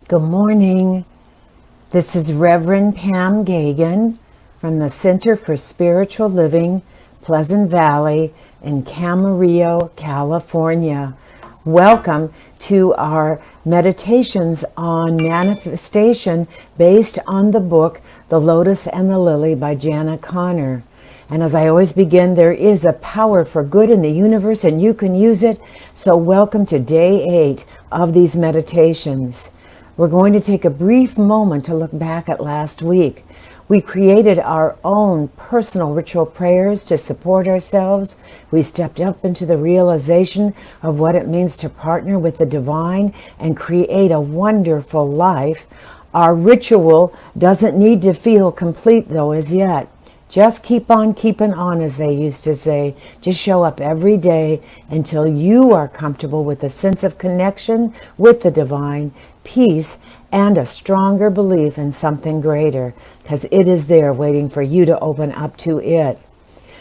Good morning. This is Reverend Pam Geagan from the Center for Spiritual Living, Pleasant Valley in Camarillo, California. Welcome to our meditations on manifestation based on the book The Lotus and the Lily by Janet Conner. And as I always begin, there is a power for good in the universe and you can use it. So welcome to day 8 of these meditations. We're going to take a brief moment to look back at last week. We created our own personal ritual prayers to support ourselves. We stepped up into the realization of what it means to partner with the divine and create a wonderful life. Our ritual doesn't need to feel complete though as yet. Just keep on keeping on, as they used to say. Just show up every day until you are comfortable with a sense of connection with the divine, peace, and a stronger belief in something greater, because it is there waiting for you to open up to it.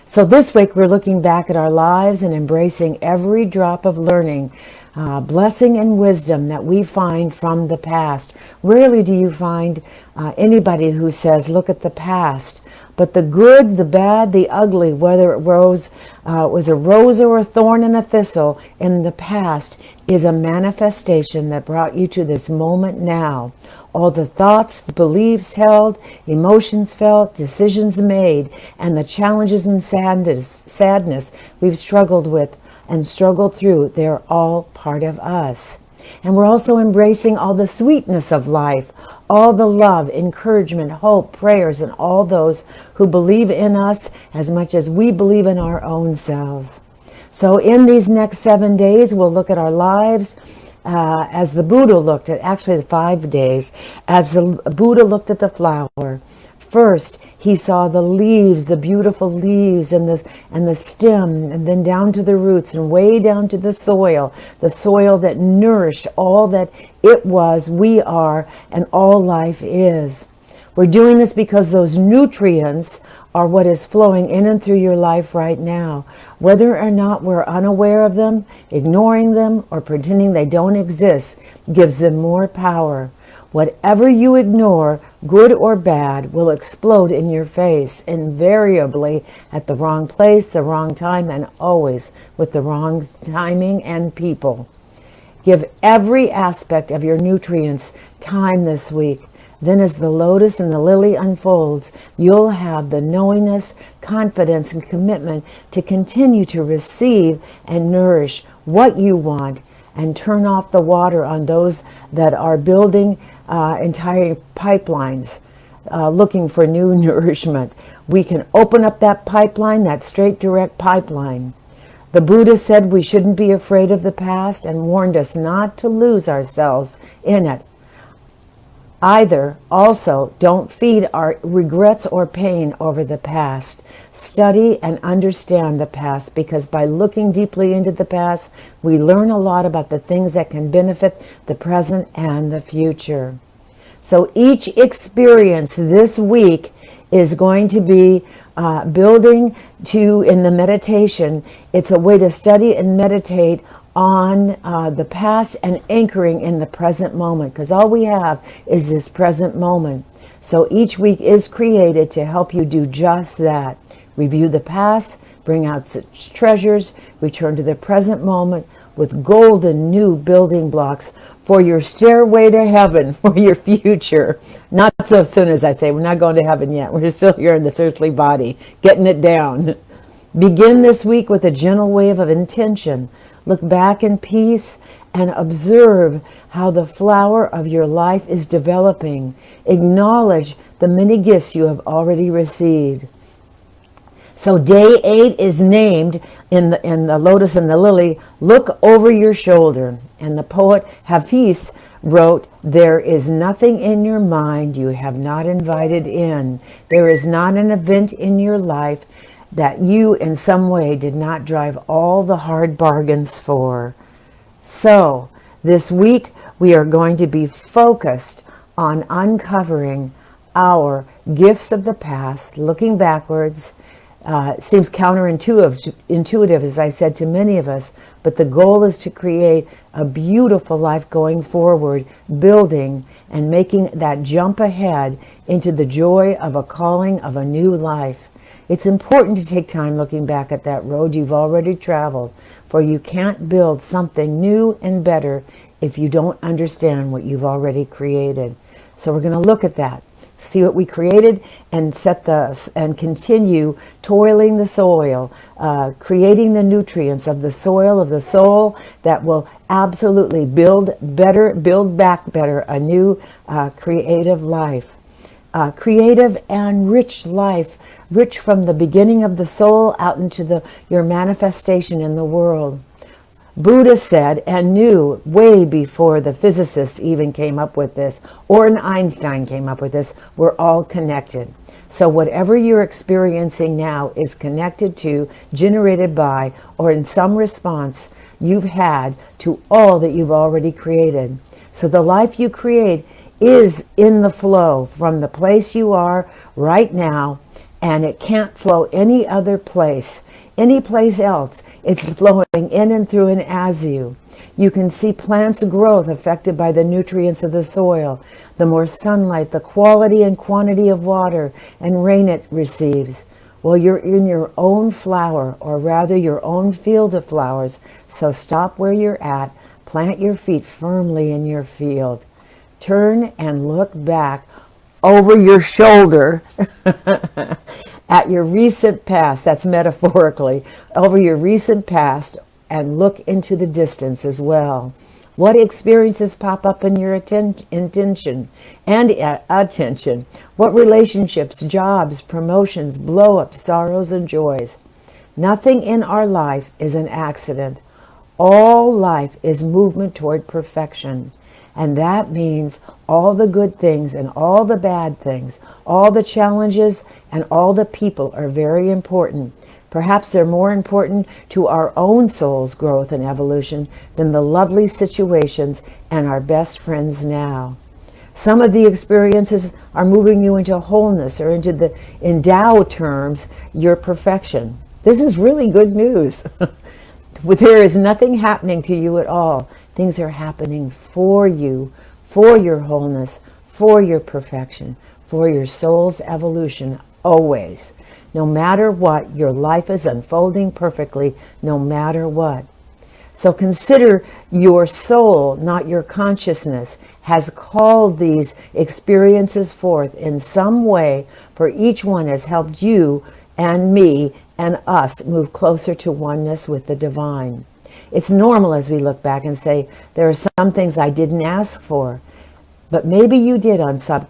So this week we're looking back at our lives and embracing every drop of learning, blessing and wisdom that we find from the past. Rarely do you find anybody who says, look at the past. But the good, the bad, the ugly, whether it was a rose or a thorn and a thistle in the past, is a manifestation that brought you to this moment now. All the thoughts, the beliefs held, emotions felt, decisions made, and the challenges and sadness we've struggled with and struggled through, they're all part of us. And we're also embracing all the sweetness of life, all the love, encouragement, hope, prayers, and all those who believe in us as much as we believe in our own selves. So in these next 7 days, we'll look at our lives as the Buddha looked at, actually 5 days, as the Buddha looked at the flower. First, he saw the leaves, the beautiful leaves and the stem, and then down to the roots and way down to the soil that nourished all that it was, we are, and all life is. We're doing this because those nutrients are what is flowing in and through your life right now. Whether or not we're unaware of them, ignoring them, or pretending they don't exist, gives them more power. Whatever you ignore, good or bad, will explode in your face, invariably at the wrong place, the wrong time, and always with the wrong timing and people. Give every aspect of your nutrients time this week. Then as the lotus and the lily unfolds, you'll have the knowingness, confidence, and commitment to continue to receive and nourish what you want and turn off the water on those that are building entire pipelines looking for new nourishment. We can open up that pipeline, that straight direct pipeline. The Buddha said we shouldn't be afraid of the past and warned us not to lose ourselves in it. Also, don't feed our regrets or pain over the past. Study and understand the past, because by looking deeply into the past, we learn a lot about the things that can benefit the present and the future. So each experience this week is going to be building to, in the meditation, it's a way to study and meditate on the past and anchoring in the present moment, because all we have is this present moment. So each week is created to help you do just that. Review the past, bring out such treasures, return to the present moment with golden new building blocks for your stairway to heaven, for your future. Not so soon, as I say, we're not going to heaven yet. We're still here in this earthly body, getting it down. Begin this week with a gentle wave of intention. Look back in peace and observe how the flower of your life is developing. Acknowledge the many gifts you have already received. So day 8 is named in the Lotus and the Lily, look over your shoulder. And the poet Hafiz wrote, there is nothing in your mind you have not invited in. There is not an event in your life that you in some way did not drive all the hard bargains for. So this week we are going to be focused on uncovering our gifts of the past, looking backwards, It seems counterintuitive, as I said to many of us, but the goal is to create a beautiful life going forward, building and making that jump ahead into the joy of a calling of a new life. It's important to take time looking back at that road you've already traveled, for you can't build something new and better if you don't understand what you've already created. So we're going to look at that, see what we created, and and continue toiling the soil, creating the nutrients of the soil of the soul that will absolutely build back better, a new creative life. Creative and rich life, rich from the beginning of the soul out into your manifestation in the world. Buddha said and knew way before the physicists even came up with this, or an Einstein came up with this, we're all connected. So whatever you're experiencing now is connected to, generated by, or in some response you've had to all that you've already created. So the life you create is in the flow from the place you are right now, and it can't flow any other place, any place else. It's flowing in and through and as you. You can see plants' growth affected by the nutrients of the soil. The more sunlight, the quality and quantity of water and rain it receives. Well, you're in your own flower, or rather your own field of flowers. So stop where you're at, plant your feet firmly in your field. Turn and look back over your shoulder at your recent past, that's metaphorically, over your recent past, and look into the distance as well. What experiences pop up in your attention? What relationships, jobs, promotions, blow-ups, sorrows, and joys? Nothing in our life is an accident. All life is movement toward perfection. And that means all the good things and all the bad things, all the challenges and all the people are very important. Perhaps they're more important to our own soul's growth and evolution than the lovely situations and our best friends now. Some of the experiences are moving you into wholeness, or in Tao terms, your perfection. This is really good news. There is nothing happening to you at all. Things are happening for you, for your wholeness, for your perfection, for your soul's evolution, always. No matter what, your life is unfolding perfectly, no matter what. So consider your soul, not your consciousness, has called these experiences forth in some way, for each one has helped you and me and us move closer to oneness with the divine. It's normal as we look back and say, there are some things I didn't ask for, but maybe you did on some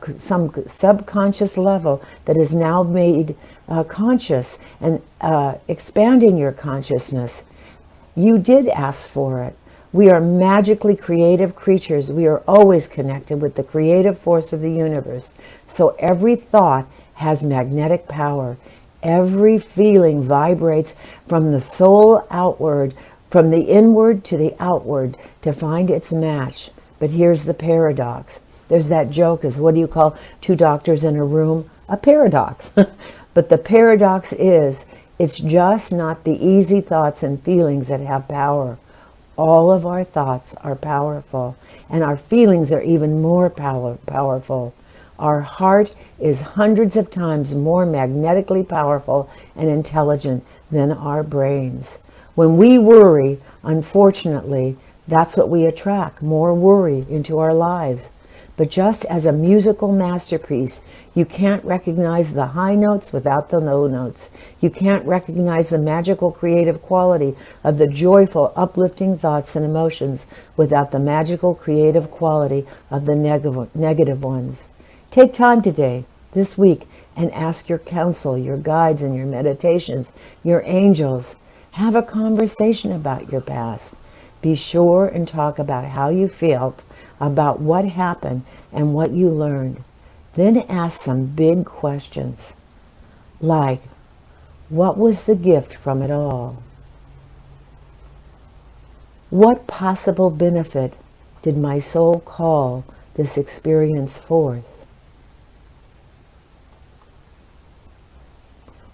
subconscious level that is now made conscious and expanding your consciousness. You did ask for it. We are magically creative creatures. We are always connected with the creative force of the universe. So every thought has magnetic power. Every feeling vibrates from the soul outward, from the inward to the outward, to find its match. But here's the paradox. There's that joke, is what do you call two doctors in a room? A paradox. But the paradox is, it's just not the easy thoughts and feelings that have power. All of our thoughts are powerful, and our feelings are even more powerful. Our heart is hundreds of times more magnetically powerful and intelligent than our brains. When we worry, unfortunately, that's what we attract, more worry into our lives. But just as a musical masterpiece, you can't recognize the high notes without the low notes. You can't recognize the magical creative quality of the joyful, uplifting thoughts and emotions without the magical creative quality of the negative ones. Take time today, this week, and ask your counsel, your guides and your meditations, your angels. Have a conversation about your past. Be sure and talk about how you felt, about what happened and what you learned. Then ask some big questions, like, what was the gift from it all? What possible benefit did my soul call this experience forth?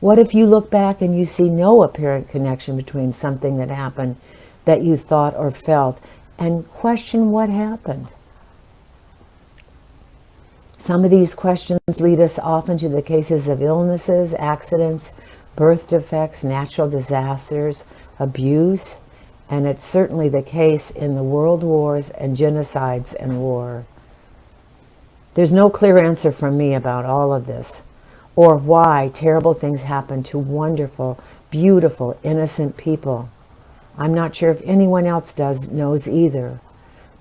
What if you look back and you see no apparent connection between something that happened that you thought or felt, and question what happened? Some of these questions lead us often to the cases of illnesses, accidents, birth defects, natural disasters, abuse, and it's certainly the case in the world wars and genocides and war. There's no clear answer from me about all of this, or why terrible things happen to wonderful, beautiful, innocent people. I'm not sure if anyone else knows either.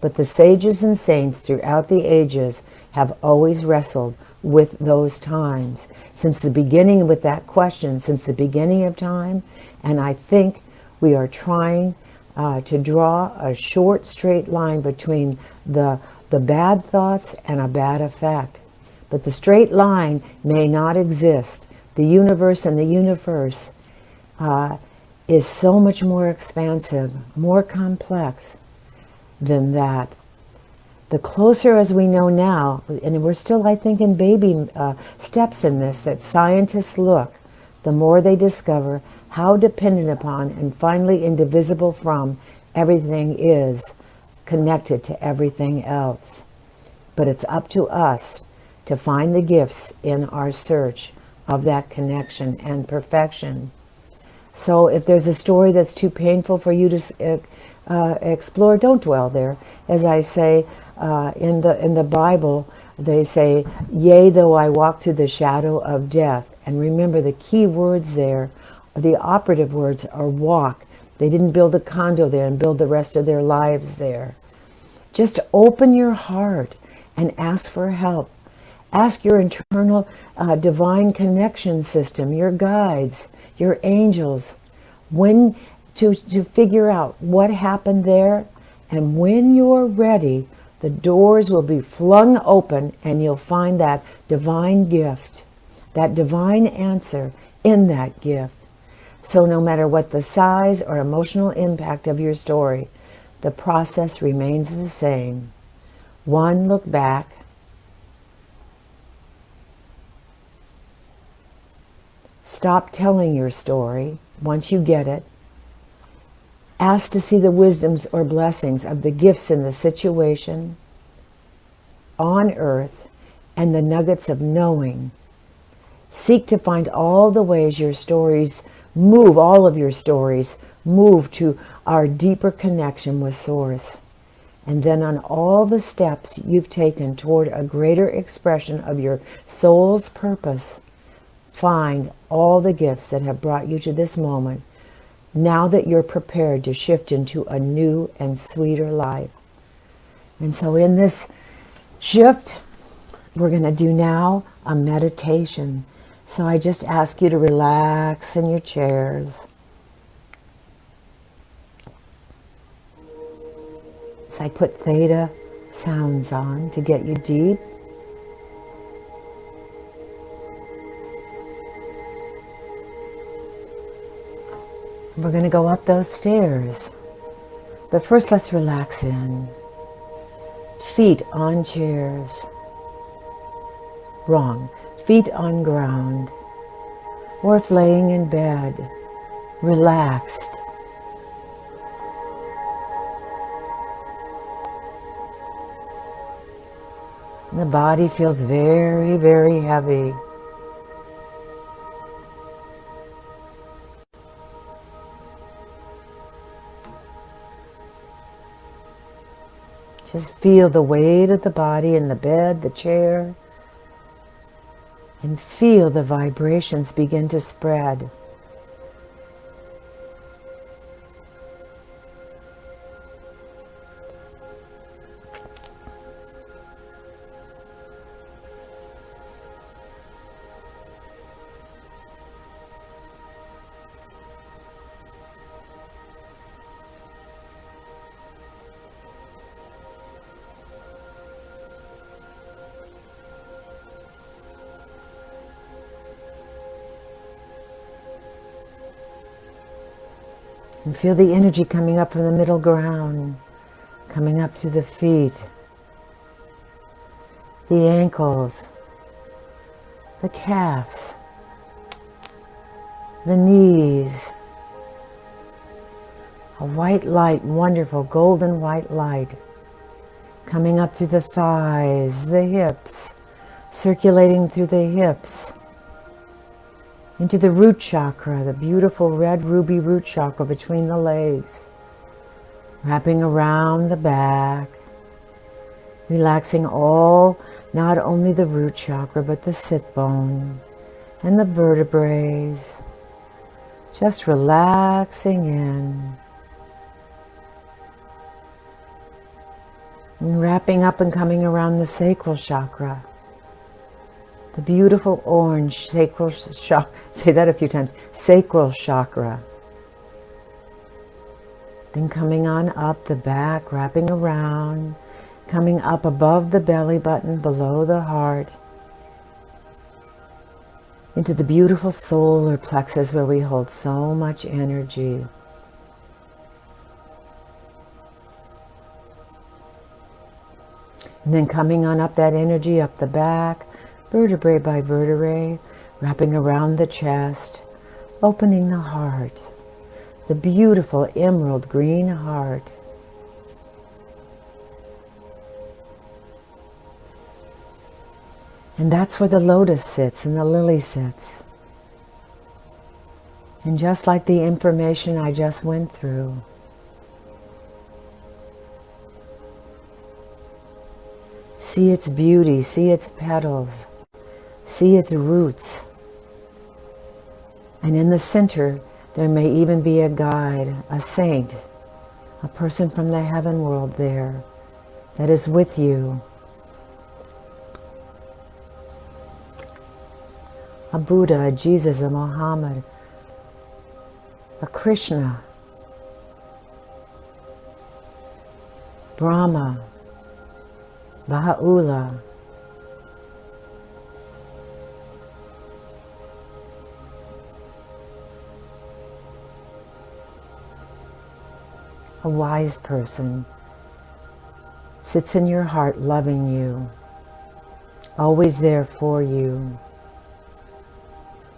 But the sages and saints throughout the ages have always wrestled with those times. Since the beginning, with that question, since the beginning of time. And I think we are trying to draw a short, straight line between the bad thoughts and a bad effect. But the straight line may not exist. The universe and the universe is so much more expansive, more complex than that. The closer as we know now, and we're still, I think, in baby steps in this, that scientists look, the more they discover how dependent upon and finally indivisible from everything is connected to everything else. But it's up to us to find the gifts in our search of that connection and perfection. So if there's a story that's too painful for you to explore, don't dwell there. As I say in the Bible, they say, yea, though I walk through the shadow of death. And remember, the key words there, the operative words are walk. They didn't build a condo there and build the rest of their lives there. Just open your heart and ask for help. Ask your internal divine connection system, your guides, your angels, when to figure out what happened there. And when you're ready, the doors will be flung open and you'll find that divine gift, that divine answer in that gift. So no matter what the size or emotional impact of your story, the process remains the same. One, look back. Stop telling your story once you get it. Ask to see the wisdoms or blessings of the gifts in the situation on earth and the nuggets of knowing. Seek to find all the ways your stories move, all of your stories move to our deeper connection with Source. And then on all the steps you've taken toward a greater expression of your soul's purpose, find all the gifts that have brought you to this moment, now that you're prepared to shift into a new and sweeter life. And so in this shift, we're going to do now a meditation. So I just ask you to relax in your chairs. So I put theta sounds on to get you deep. We're going to go up those stairs. But first, let's relax in. Feet on chairs. Wrong. Feet on ground. Or if laying in bed, relaxed. The body feels very, very heavy. Just feel the weight of the body in the bed, the chair, and feel the vibrations begin to spread. And feel the energy coming up from the middle ground, coming up through the feet, the ankles, the calves, the knees. A white light, wonderful golden white light, coming up through the thighs, the hips, circulating through the hips, into the root chakra, the beautiful red ruby root chakra between the legs, wrapping around the back, relaxing all, not only the root chakra, but the sit bone and the vertebrae, just relaxing in. And wrapping up and coming around the sacral chakra. The beautiful orange sacral chakra, say that a few times, sacral chakra. Then coming on up the back, wrapping around, coming up above the belly button, below the heart, into the beautiful solar plexus where we hold so much energy. And then coming on up that energy, up the back, vertebrae by vertebrae, wrapping around the chest, opening the heart, the beautiful emerald green heart. And that's where the lotus sits and the lily sits. And just like the information I just went through, see its beauty, see its petals, see its roots. And in the center, there may even be a guide, a saint, a person from the heaven world there that is with you. A Buddha, a Jesus, a Muhammad, a Krishna, Brahma, Baha'u'llah, a wise person sits in your heart loving you, always there for you.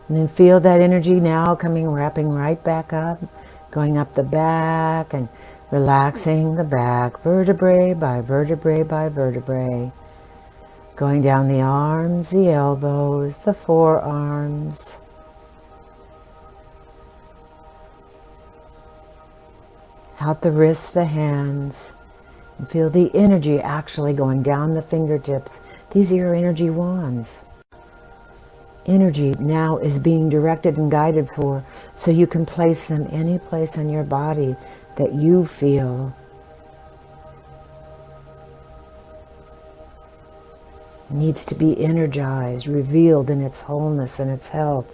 And then feel that energy now coming, wrapping right back up, going up the back and relaxing the back, vertebrae by vertebrae by vertebrae. Going down the arms, the elbows, the forearms. Out the wrists, the hands. And feel the energy actually going down the fingertips. These are your energy wands. Energy now is being directed and guided for, so you can place them any place on your body that you feel needs to be energized, revealed in its wholeness and its health.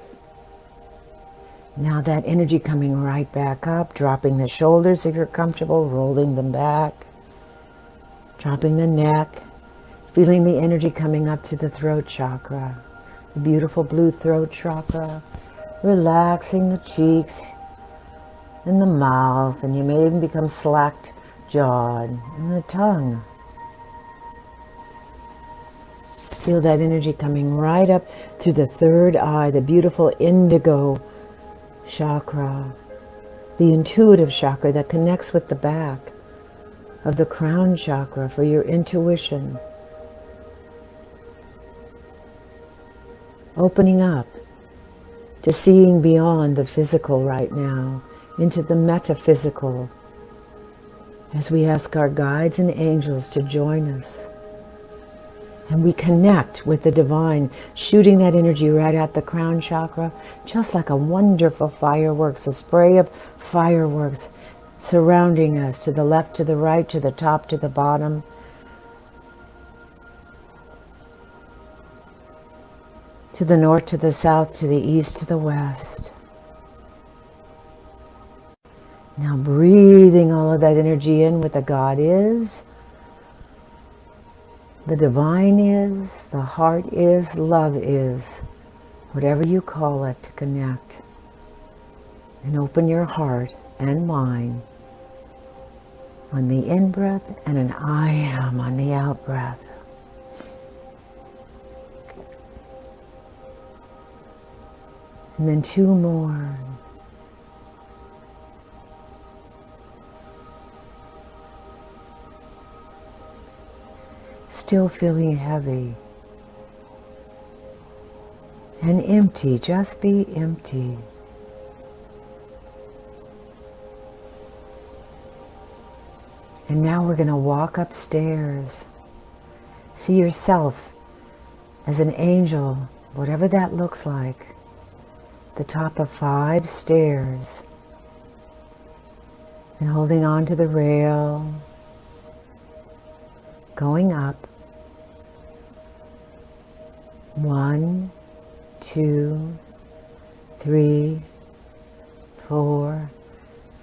Now that energy coming right back up, dropping the shoulders if you're comfortable, rolling them back, dropping the neck, feeling the energy coming up through the throat chakra. The beautiful blue throat chakra, relaxing the cheeks and the mouth, and you may even become slack-jawed, and the tongue. Feel that energy coming right up through the third eye, the beautiful indigo chakra, the intuitive chakra that connects with the back of the crown chakra for your intuition. Opening up to seeing beyond the physical right now, into the metaphysical, as we ask our guides and angels to join us. And we connect with the divine, shooting that energy right at the crown chakra, just like a wonderful fireworks, a spray of fireworks surrounding us, to the left, to the right, to the top, to the bottom. To the north, to the south, to the east, to the west. Now breathing all of that energy in with the God is, the divine is, the heart is, love is, whatever you call it, to connect. And open your heart and mind on the in-breath and an I am on the out-breath. And then two more. still feeling heavy and empty, just be empty. And now we're going to walk upstairs. See yourself as an angel, whatever that looks like, the top of 5 stairs. And holding on to the rail, going up. 1, 2, 3, 4,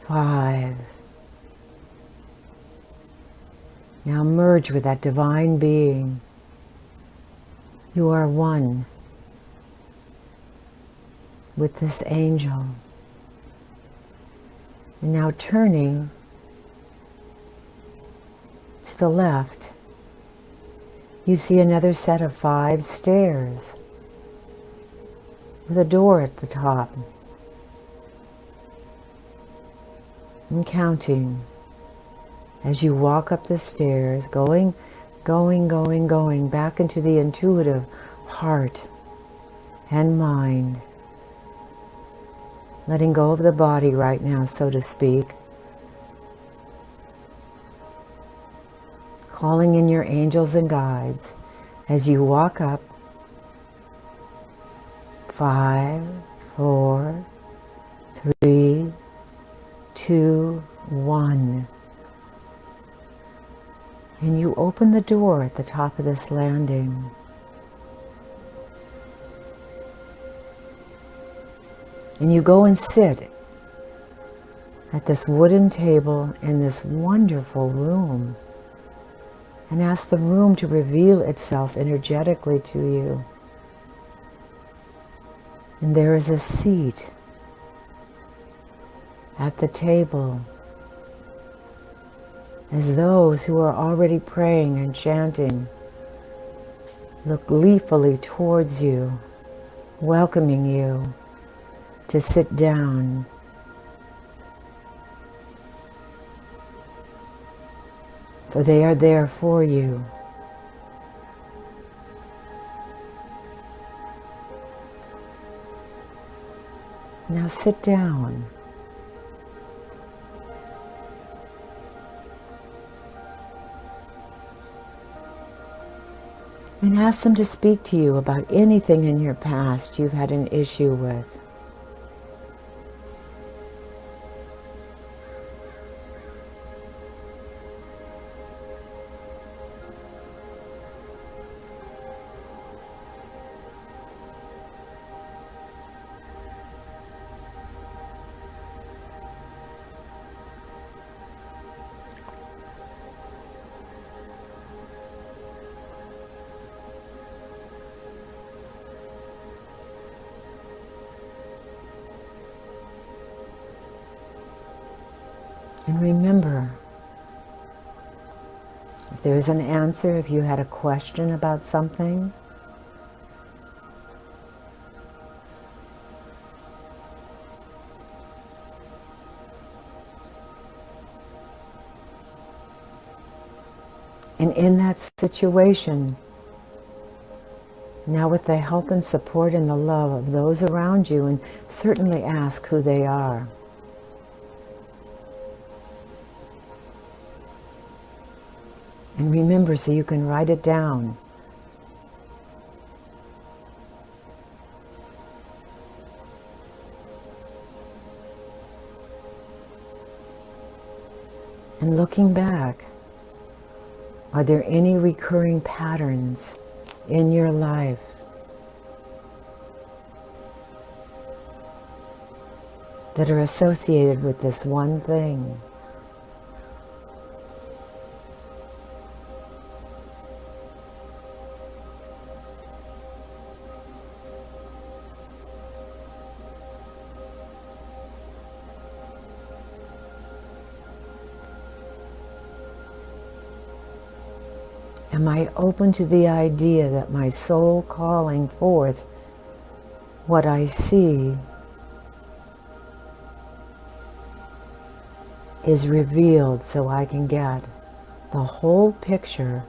5. Now merge with that divine being. You are one with this angel. And now turning to the left, you see another set of 5 stairs with a door at the top. And counting as you walk up the stairs, going back into the intuitive heart and mind. Letting go of the body right now, so to speak. Calling in your angels and guides as you walk up. 5, 4, 3, 2, 1. And you open the door at the top of this landing. And you go and sit at this wooden table in this wonderful room and ask the room to reveal itself energetically to you. And there is a seat at the table as those who are already praying and chanting look gleefully towards you, welcoming you to sit down. For they are there for you. Now sit down. And ask them to speak to you about anything in your past you've had an issue with. And remember, if there's an answer, if you had a question about something, and in that situation, now with the help and support and the love of those around you, and certainly ask who they are. And remember, so you can write it down. And looking back, are there any recurring patterns in your life that are associated with this one thing? Am I open to the idea that my soul calling forth what I see is revealed so I can get the whole picture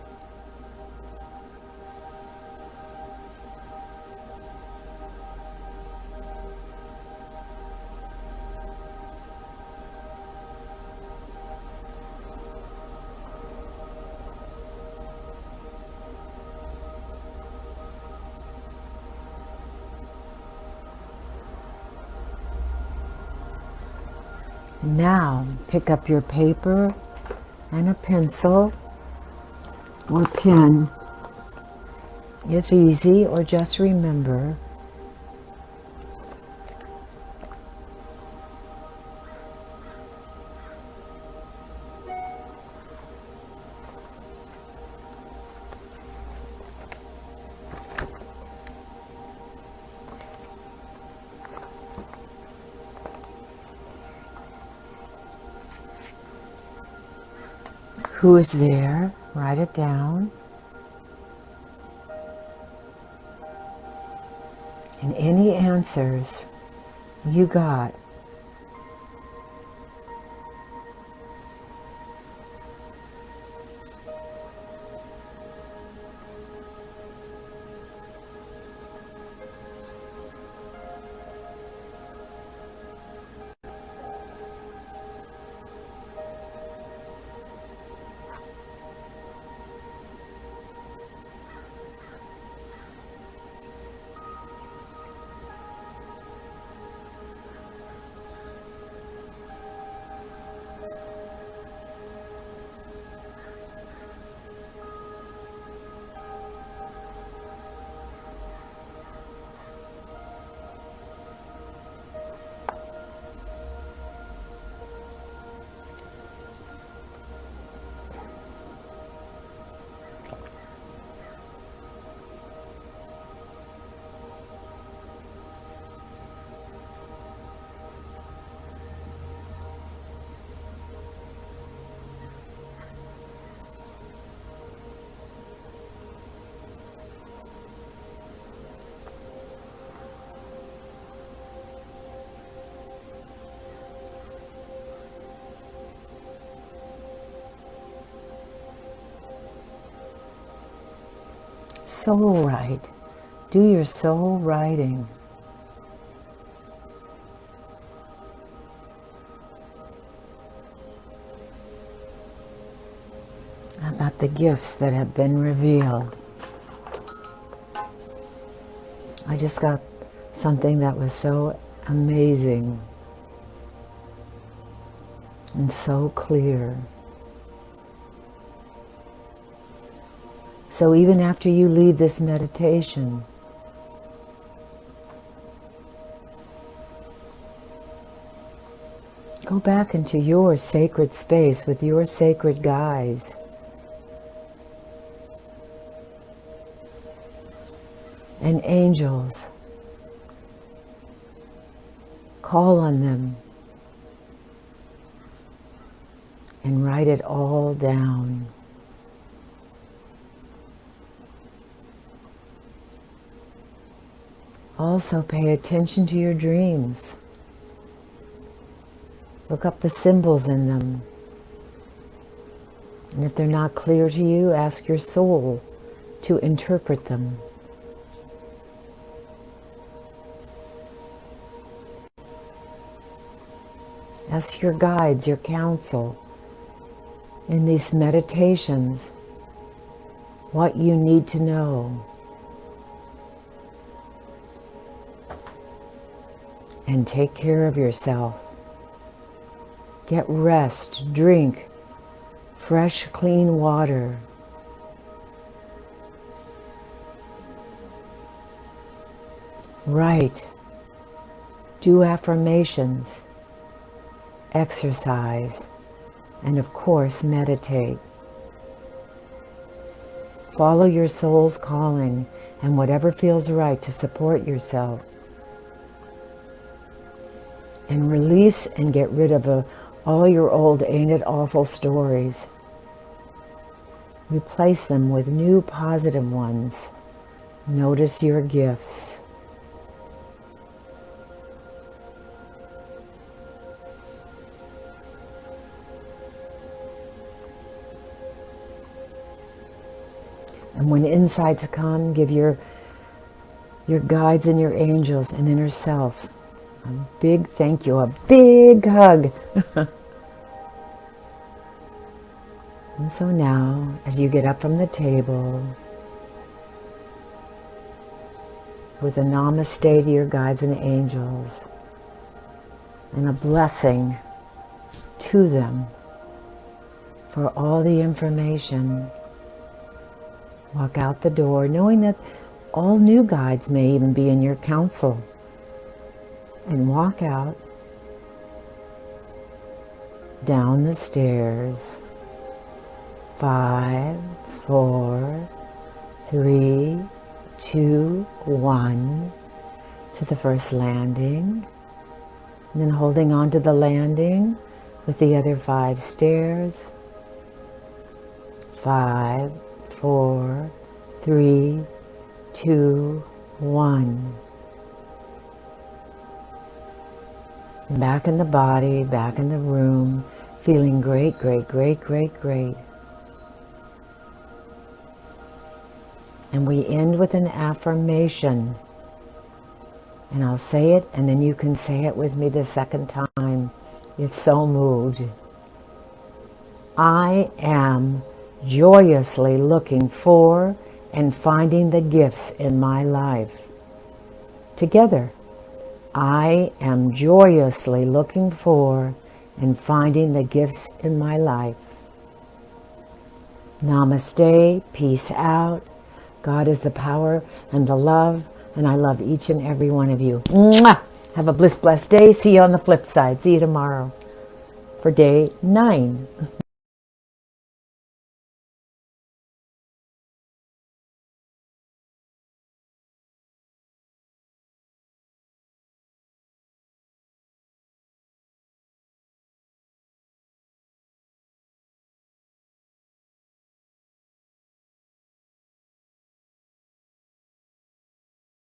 Now, pick up your paper and a pencil or pen, if easy, or just remember who is there. Write it down. And any answers you got, soul write. Do your soul writing. About the gifts that have been revealed. I just got something that was so amazing and so clear. So even after you leave this meditation, go back into your sacred space with your sacred guides. And angels. Call on them and write it all down. Also pay attention to your dreams. Look up the symbols in them. And if they're not clear to you, ask your soul to interpret them. Ask your guides, your counsel, in these meditations, what you need to know. And take care of yourself. Get rest, drink fresh, clean water. Write, do affirmations, exercise, and of course meditate. Follow your soul's calling and whatever feels right to support yourself. And release and get rid of all your old ain't it awful stories. Replace them with new positive ones. Notice your gifts. And when insights come, give your guides and your angels and inner self a big thank you, a big hug. And so now, as you get up from the table, with a namaste to your guides and angels, and a blessing to them for all the information. Walk out the door knowing that all new guides may even be in your counsel. And walk out, down the stairs. 5, 4, 3, 2, 1 to the first landing. And then holding on to the landing with the other 5 stairs. 5, 4, 3, 2, 1. And back in the body, back in the room, feeling great, great, great, great, great. And we end with an affirmation. And I'll say it, and then you can say it with me the second time, if so moved. I am joyously looking for and finding the gifts in my life. Together, I am joyously looking for and finding the gifts in my life. Namaste, peace out. God is the power and the love, and I love each and every one of you. Mwah! Have a blessed day. See you on the flip side. See you tomorrow for day 9.